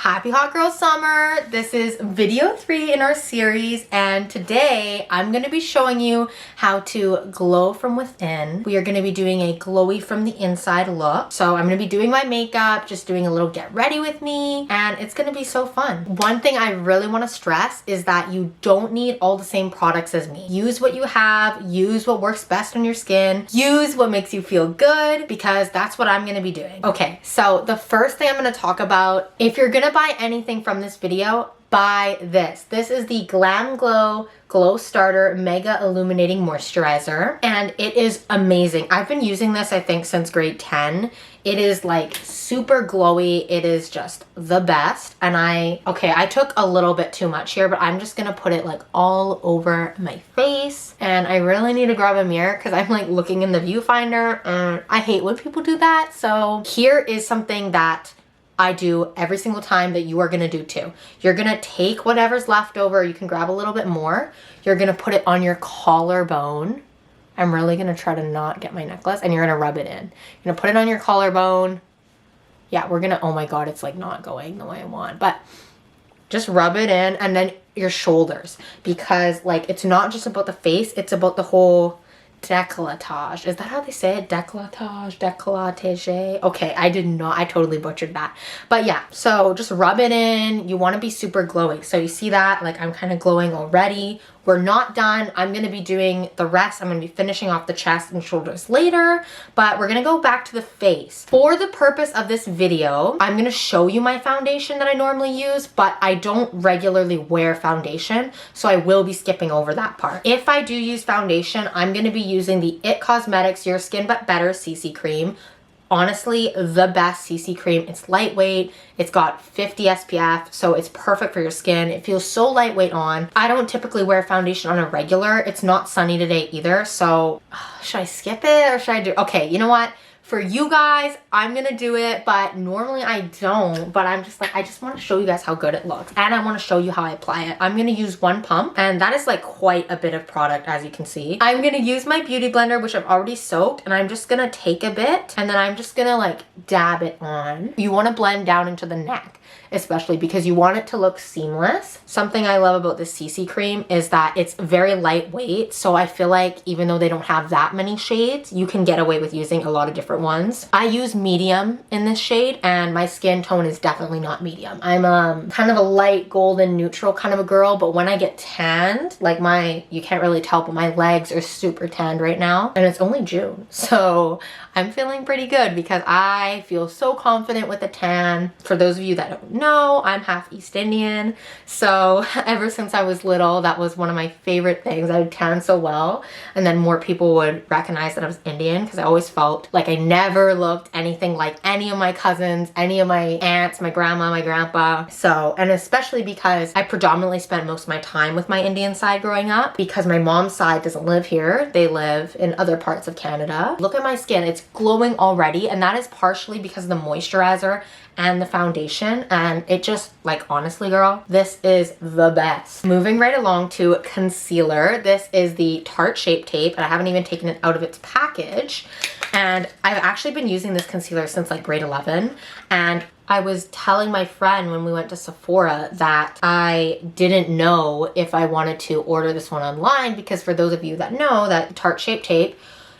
Happy Hot Girl Summer! This is video 3 in our series, and today I'm going to be showing you how to glow from within. We are going to be doing a glowy from the inside look. So I'm going to be doing my makeup, just doing a little get ready with me, and it's going to be so fun. One thing I really want to stress is that you don't need all the same products as me. Use what you have, use what works best on your skin, use what makes you feel good, because that's what I'm going to be doing. Okay, so the first thing I'm going to talk about, if you're going to buy anything from this video, buy this. This is the Glam Glow Glow Starter Mega Illuminating Moisturizer, and it is amazing. I've been using this, I think, since grade 10. It is like super glowy. It is just the best. And I took a little bit too much here, but I'm just gonna put it like all over my face. And I really need to grab a mirror because I'm like looking in the viewfinder and I hate when people do that. So here is something that I do every single time that you are gonna do too. You're gonna take whatever's left over, you can grab a little bit more. You're gonna put it on your collarbone. I'm really gonna try to not get my necklace, and you're gonna rub it in. You're gonna put it on your collarbone. Yeah, we're gonna, oh my God, it's like not going the way I want, but just rub it in, and then your shoulders, because like it's not just about the face, it's about the whole décolletage. Is that how they say it? Décolletage, décolletage. Okay, I totally butchered that. But yeah, so just rub it in. You want to be super glowy. So you see that, like I'm kind of glowing already. We're not done. I'm going to be doing the rest. I'm going to be finishing off the chest and shoulders later, but we're going to go back to the face. For the purpose of this video, I'm going to show you my foundation that I normally use, but I don't regularly wear foundation, so I will be skipping over that part. If I do use foundation, I'm going to be using the IT Cosmetics Your Skin But Better CC Cream. Honestly, the best CC cream. It's lightweight, it's got 50 SPF, so it's perfect for your skin. It feels so lightweight on. I don't typically wear foundation on a regular. It's not sunny today either, so should I skip it or should I do? Okay, you know what? For you guys, I'm gonna do it, but normally I don't, but I'm just like, I just want to show you guys how good it looks, and I want to show you how I apply it. I'm gonna use one pump, and that is like quite a bit of product, as you can see. I'm gonna use my beauty blender, which I've already soaked, and I'm just gonna take a bit, and then I'm just gonna like dab it on. You want to blend down into the neck, especially because you want it to look seamless. Something I love about this CC cream is that it's very lightweight, so I feel like even though they don't have that many shades, you can get away with using a lot of different ones. I use medium in this shade, and my skin tone is definitely not medium. I'm kind of a light golden neutral kind of a girl, but when I get tanned, like you can't really tell, but my legs are super tanned right now, and it's only June, so I'm feeling pretty good because I feel so confident with the tan. For those of you that don't know, I'm half East Indian, so ever since I was little, that was one of my favorite things. I would tan so well, and then more people would recognize that I was Indian because I always felt like I never looked anything like any of my cousins, any of my aunts, my grandma, my grandpa. So, and especially because I predominantly spent most of my time with my Indian side growing up, because my mom's side doesn't live here. They live in other parts of Canada. Look at my skin, it's glowing already, and that is partially because of the moisturizer and the foundation, and it just, like, honestly girl, this is the best. Moving right along to concealer. This is the Tarte Shape Tape, and I haven't even taken it out of its package, and I've actually been using this concealer since like grade 11, and I was telling my friend when we went to Sephora that I didn't know if I wanted to order this one online, because for those of you that know, that Tarte Shape Tape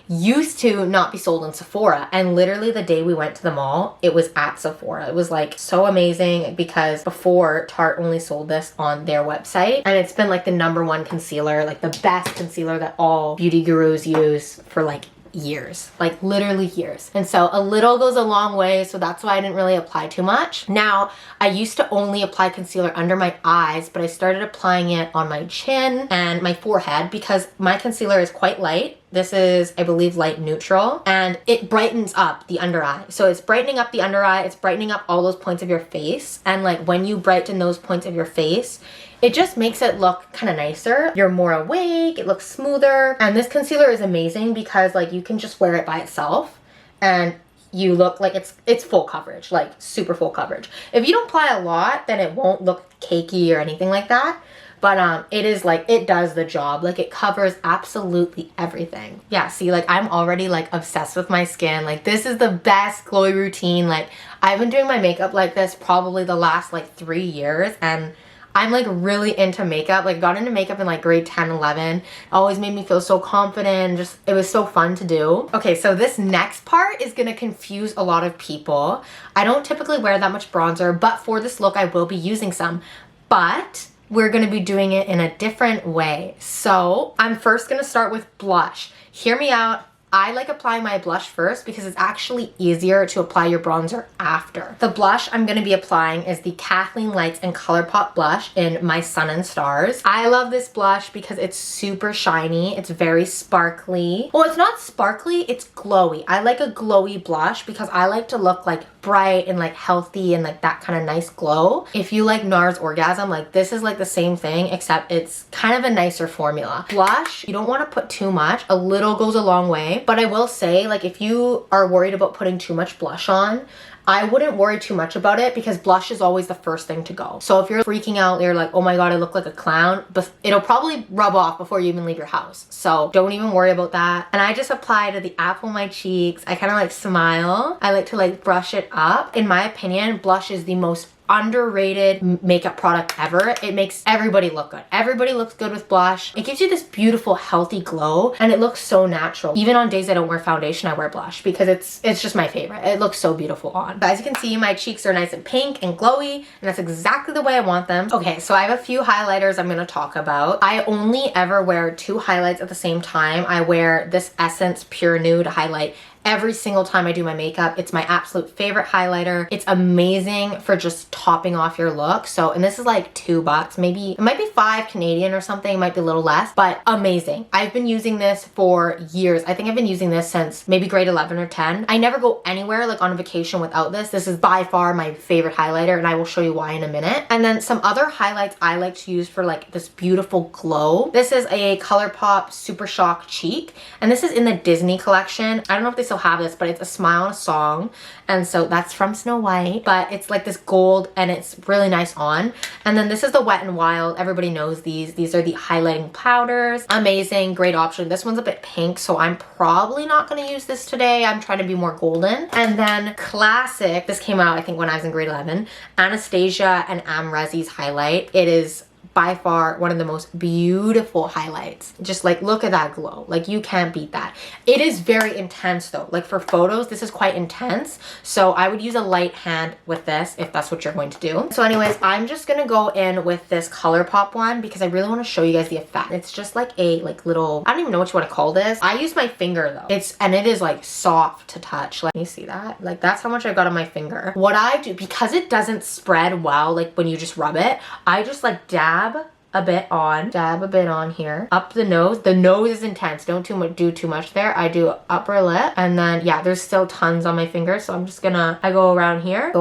used to not be sold in Sephora, and literally the day we went to the mall, it was at Sephora. It was like so amazing, because before Tarte only sold this on their website, and it's been like the #1 concealer, like the best concealer that all beauty gurus use for like years, like literally years. And so a little goes a long way, so that's why I didn't really apply too much. Now, I used to only apply concealer under my eyes, but I started applying it on my chin and my forehead because my concealer is quite light. This is, I believe, light neutral, and it brightens up the under eye. So it's brightening up the under eye, it's brightening up all those points of your face, and like when you brighten those points of your face, it just makes it look kind of nicer. You're more awake, it looks smoother, and this concealer is amazing because like you can just wear it by itself and you look like it's full coverage, like super full coverage. If you don't apply a lot, then it won't look cakey or anything like that. but it is like, it does the job. Like it covers absolutely everything. Yeah, see, like I'm already like obsessed with my skin. Like this is the best glowy routine. Like I've been doing my makeup like this probably the last like 3 years, and I'm like really into makeup. Like got into makeup in like grade 10, 11. It always made me feel so confident. Just, it was so fun to do. Okay, so this next part is gonna confuse a lot of people. I don't typically wear that much bronzer, but for this look I will be using some. But we're gonna be doing it in a different way. So I'm first gonna start with blush. Hear me out. I like applying my blush first because it's actually easier to apply your bronzer after. The blush I'm going to be applying is the Kathleen Lights and ColourPop blush in My Sun and Stars. I love this blush because it's super shiny. It's very sparkly. Well, it's not sparkly, it's glowy. I like a glowy blush because I like to look like bright and like healthy and like that kind of nice glow. If you like NARS Orgasm, like this is like the same thing except it's kind of a nicer formula. Blush, you don't want to put too much. A little goes a long way. But I will say, like, if you are worried about putting too much blush on, I wouldn't worry too much about it because blush is always the first thing to go. So if you're freaking out, you're like, oh my god, I look like a clown, but it'll probably rub off before you even leave your house. So don't even worry about that. And I just apply to the apple of my cheeks. I kind of like smile. I like to like brush it up. In my opinion, blush is the most underrated makeup product ever. It makes everybody look good. Everybody looks good with blush. It gives you this beautiful, healthy glow, and it looks so natural. Even on days I don't wear foundation, I wear blush because it's just my favorite. It looks so beautiful on. But as you can see, my cheeks are nice and pink and glowy, and that's exactly the way I want them. Okay, so I have a few highlighters I'm gonna talk about. I only ever wear 2 highlights at the same time. I wear this Essence Pure Nude highlight every single time I do my makeup. It's my absolute favorite highlighter. It's amazing for just topping off your look. So, and this is like $2, maybe, it might be 5 Canadian or something, it might be a little less, but amazing. I've been using this for years. I think I've been using this since maybe grade 11 or 10. I never go anywhere like on a vacation without this. This is by far my favorite highlighter, and I will show you why in a minute. And then some other highlights I like to use for like this beautiful glow. This is a ColourPop Super Shock Cheek, and this is in the Disney collection. I don't know if they still have this, but it's A Smile and a Song, and so that's from Snow White, but it's like this gold and it's really nice on. And then this is the Wet n Wild. Everybody knows these are the highlighting powders. Amazing, great option. This one's a bit pink, so I'm probably not going to use this today. I'm trying to be more golden. And then classic, this came out I think when I was in grade 11, Anastasia and Amrezi's highlight. It is by far one of the most beautiful highlights. Just like, look at that glow. Like, you can't beat that. It is very intense though. Like for photos, this is quite intense. So I would use a light hand with this if that's what you're going to do. So anyways, I'm just gonna go in with this ColourPop one because I really want to show you guys the effect. It's just like a little, I don't even know what you want to call this. I use my finger though. It is like soft to touch. Like, you see that? Like, that's how much I got on my finger. What I do, because it doesn't spread well, like when you just rub it, I just like dab a bit on here, up the nose. The nose is intense. Don't do too much there. I do upper lip, and then yeah, there's still tons on my fingers, so I'm just gonna, I go around here,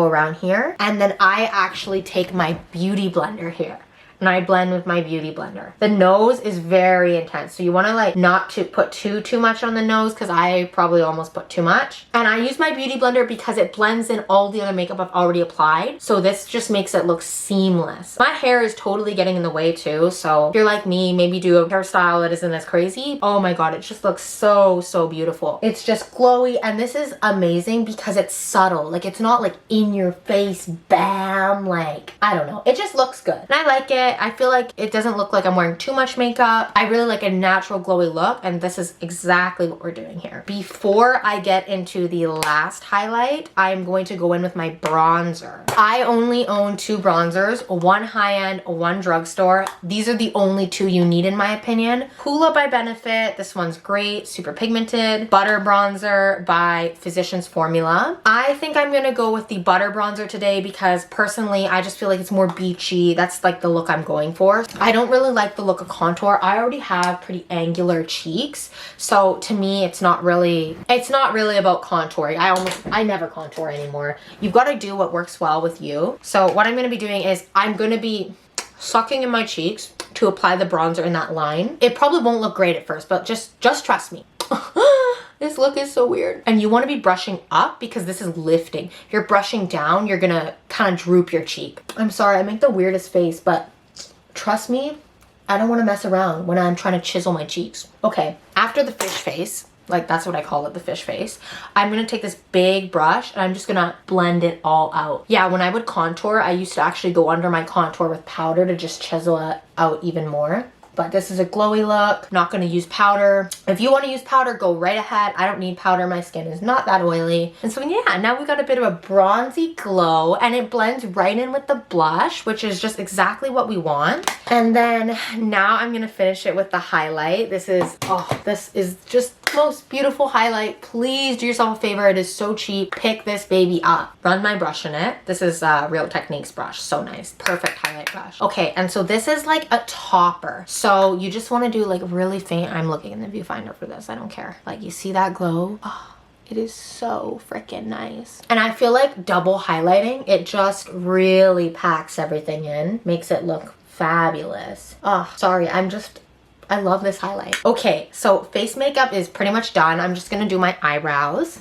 and then I actually take my beauty blender here and I blend with my beauty blender. The nose is very intense, so you want to like not to put too much on the nose because I probably almost put too much. And I use my beauty blender because it blends in all the other makeup I've already applied, so this just makes it look seamless. My hair is totally getting in the way too, so if you're like me, maybe do a hairstyle that isn't as crazy. Oh my god, it just looks so beautiful. It's just glowy, and this is amazing because it's subtle. Like, it's not like in your face, bam, like, I don't know. It just looks good and I like it. I feel like it doesn't look like I'm wearing too much makeup. I really like a natural glowy look, and this is exactly what we're doing here. Before I get into the last highlight, I'm going to go in with my bronzer. I only own 2 bronzers, one high-end, one drugstore. These are the only 2 you need in my opinion. Hoola by Benefit, this one's great, super pigmented. Butter bronzer by Physicians Formula. I think I'm gonna go with the butter bronzer today because personally, I just feel like it's more beachy. That's like the look I'm going for. I don't really like the look of contour. I already have pretty angular cheeks, so to me it's not really about contouring. I never contour anymore. You've got to do what works well with you. So what I'm going to be doing is I'm going to be sucking in my cheeks to apply the bronzer in that line. It probably won't look great at first, but just trust me. This look is so weird. And you want to be brushing up because this is lifting. If you're brushing down, you're gonna kind of droop your cheek. I'm sorry, I make the weirdest face, but trust me, I don't want to mess around when I'm trying to chisel my cheeks. Okay, after the fish face, like that's what I call it, the fish face, I'm gonna take this big brush and I'm just gonna blend it all out. Yeah, when I would contour, I used to actually go under my contour with powder to just chisel it out even more. But this is a glowy look. Not gonna use powder. If you wanna use powder, go right ahead. I don't need powder, my skin is not that oily. And so yeah, now we got a bit of a bronzy glow and it blends right in with the blush, which is just exactly what we want. And then now I'm gonna finish it with the highlight. This is just the most beautiful highlight. Please do yourself a favor, it is so cheap. Pick this baby up. Run my brush in it. This is a Real Techniques brush, so nice. Perfect highlight brush. Okay, and so this is like a topper. So you just want to do like really faint. I'm looking in the viewfinder for this. I don't care. Like you see that glow? Oh, it is so freaking nice. And I feel like double highlighting, it just really packs everything in. Makes it look fabulous. Oh, sorry. I love this highlight. Okay, so face makeup is pretty much done. I'm just going to do my eyebrows.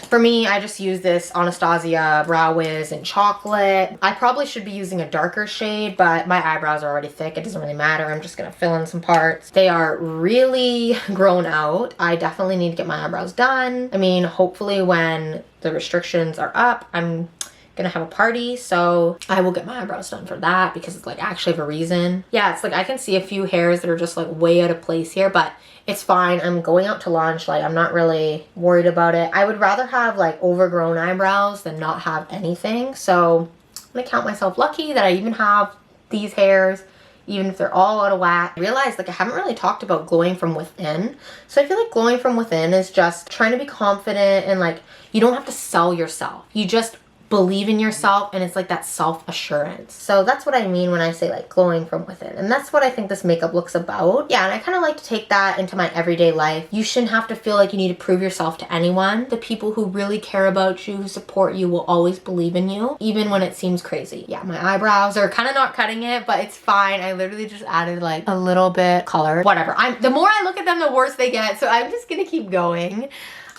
For me, I just use this Anastasia Brow Wiz in chocolate. I probably should be using a darker shade, but my eyebrows are already thick. It doesn't really matter. I'm just gonna fill in some parts. They are really grown out. I definitely need to get my eyebrows done. I mean, hopefully when the restrictions are up, I'm gonna have a party, so I will get my eyebrows done for that because it's like actually have a reason. Yeah, it's like I can see a few hairs that are just like way out of place here, but it's fine. I'm going out to lunch. Like I'm not really worried about it. I would rather have like overgrown eyebrows than not have anything. So I'm gonna count myself lucky that I even have these hairs, even if they're all out of whack. I realized like I haven't really talked about glowing from within. So I feel like glowing from within is just trying to be confident and like you don't have to sell yourself. You just believe in yourself and it's like that self-assurance. So that's what I mean when I say like glowing from within, and that's what I think this makeup looks about. Yeah, and I kind of like to take that into my everyday life. You shouldn't have to feel like you need to prove yourself to anyone. The people who really care about you, who support you, will always believe in you even when it seems crazy. Yeah, my eyebrows are kind of not cutting it, but it's fine. I literally just added like a little bit color. Whatever. The more I look at them, the worse they get, so I'm just gonna keep going.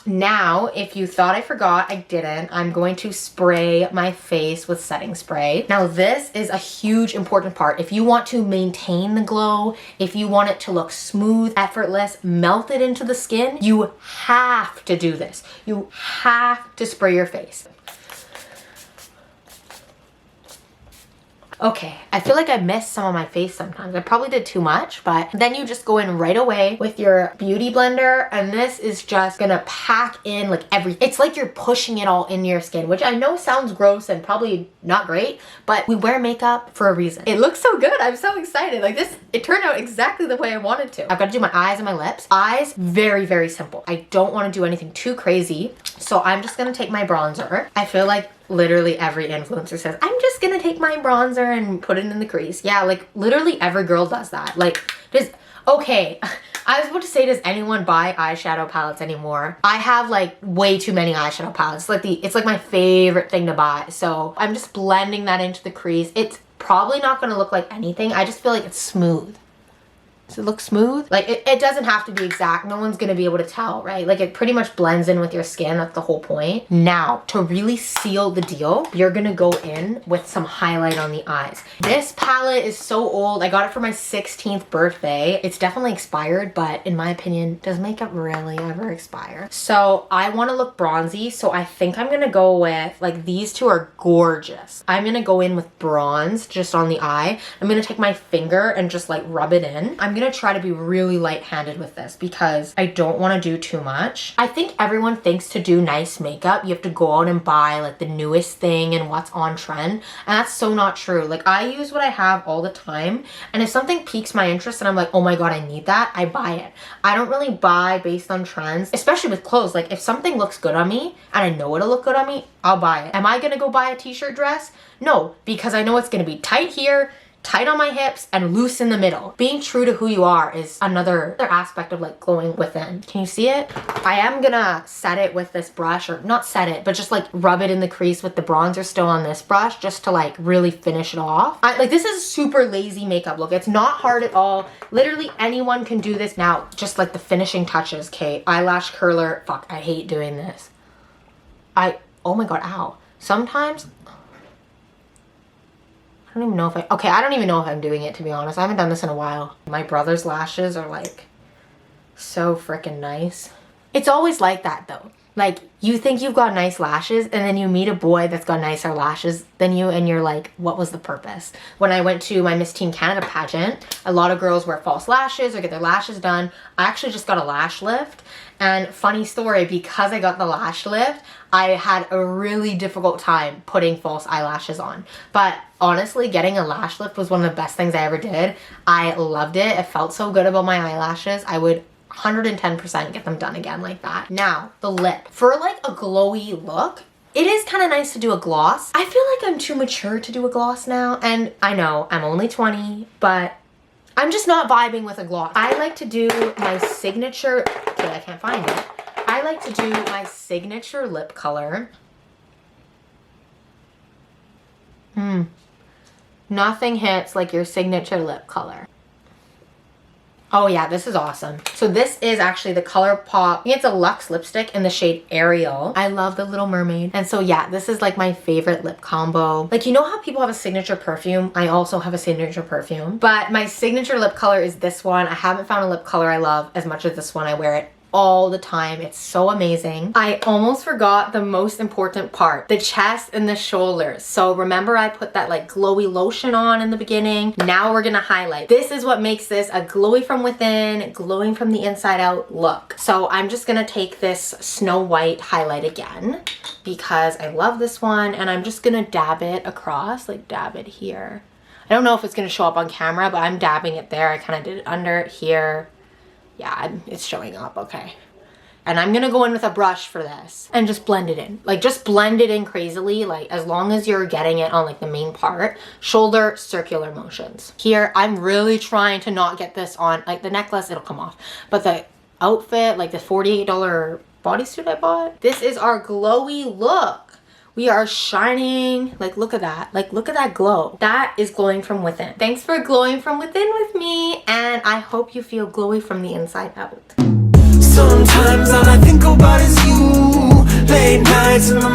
Now, if you thought I forgot, I didn't. I'm going to spray my face with setting spray. Now, this is a huge important part. If you want to maintain the glow, if you want it to look smooth, effortless, melted into the skin, you have to do this. You have to spray your face. Okay, I feel like I missed some of my face sometimes. I probably did too much, but then you just go in right away with your beauty blender, and this is just gonna pack in like everything. It's like you're pushing it all in your skin, which I know sounds gross and probably not great, but we wear makeup for a reason. It looks so good. I'm so excited. Like this, it turned out exactly the way I wanted to. I've got to do my eyes and my lips. Eyes, very, very simple. I don't want to do anything too crazy, so I'm just gonna take my bronzer. I feel like literally every influencer says, I'm just gonna take my bronzer and put it in the crease. Yeah, like literally every girl does that. Like, okay, I was about to say, does anyone buy eyeshadow palettes anymore? I have like way too many eyeshadow palettes. It's like my favorite thing to buy. So I'm just blending that into the crease. It's probably not gonna look like anything. I just feel like it's smooth. Does it look smooth? Like it doesn't have to be exact. No one's gonna be able to tell, right? Like it pretty much blends in with your skin. That's the whole point. Now, to really seal the deal, you're gonna go in with some highlight on the eyes. This palette is so old. I got it for my 16th birthday. It's definitely expired, but in my opinion, does makeup really ever expire? So I wanna look bronzy, so I think I'm gonna go with, like these two are gorgeous. I'm gonna go in with bronze just on the eye. I'm gonna take my finger and just like rub it in. I'm gonna try to be really light-handed with this because I don't want to do too much. I think everyone thinks to do nice makeup, you have to go out and buy like the newest thing and what's on trend. And that's so not true. Like I use what I have all the time. And if something piques my interest and I'm like, oh my God, I need that, I buy it. I don't really buy based on trends, especially with clothes. Like if something looks good on me and I know it'll look good on me, I'll buy it. Am I gonna go buy a t-shirt dress? No, because I know it's gonna be tight here, tight on my hips, and loose in the middle. Being true to who you are is another aspect of like glowing within. Can you see it? I am gonna set it with this brush, or not set it, but just like rub it in the crease with the bronzer still on this brush just to like really finish it off. Like this is a super lazy makeup look. It's not hard at all. Literally anyone can do this. Now, just like the finishing touches, okay? Eyelash curler. Fuck, I hate doing this. Oh my God, ow. Sometimes, I don't even know if I don't even know if I'm doing it, to be honest. I haven't done this in a while. My brother's lashes are like so freaking nice. It's always like that though. Like, you think you've got nice lashes and then you meet a boy that's got nicer lashes than you and you're like, what was the purpose? When I went to my Miss Teen Canada pageant, a lot of girls wear false lashes or get their lashes done. I actually just got a lash lift, and funny story, because I got the lash lift, I had a really difficult time putting false eyelashes on. But honestly, getting a lash lift was one of the best things I ever did. I loved it. It felt so good about my eyelashes. I would 110% get them done again like that. Now, the lip. For like a glowy look, it is kind of nice to do a gloss. I feel like I'm too mature to do a gloss now, and I know I'm only 20, but I'm just not vibing with a gloss. I like to do my signature, okay, I can't find it. I like to do my signature lip color. Nothing hits like your signature lip color. Oh yeah, this is awesome. So this is actually the ColourPop, I think it's a Luxe lipstick in the shade Ariel. I love the Little Mermaid. And so yeah, this is like my favorite lip combo. Like, you know how people have a signature perfume? I also have a signature perfume. But my signature lip color is this one. I haven't found a lip color I love as much as this one. I wear it all the time. It's so amazing. I almost forgot the most important part, the chest and the shoulders. So remember I put that like glowy lotion on in the beginning. Now we're gonna highlight. This is what makes this a glowy from within, glowing from the inside out look. So I'm just gonna take this Snow White highlight again because I love this one, and I'm just gonna dab it across, like dab it here. I don't know if it's gonna show up on camera, but I'm dabbing it there. I kind of did it under here. Yeah, it's showing up, okay. And I'm gonna go in with a brush for this and just blend it in. Like, just blend it in crazily, like as long as you're getting it on like the main part. Shoulder, circular motions. Here, I'm really trying to not get this on, like the necklace, it'll come off. But the outfit, like the $48 bodysuit I bought, this is our glowy look. We are shining. Like, look at that. Like, look at that glow. That is glowing from within. Thanks for glowing from within with me, and I hope you feel glowy from the inside out. Sometimes all I think about is you. Late nights in the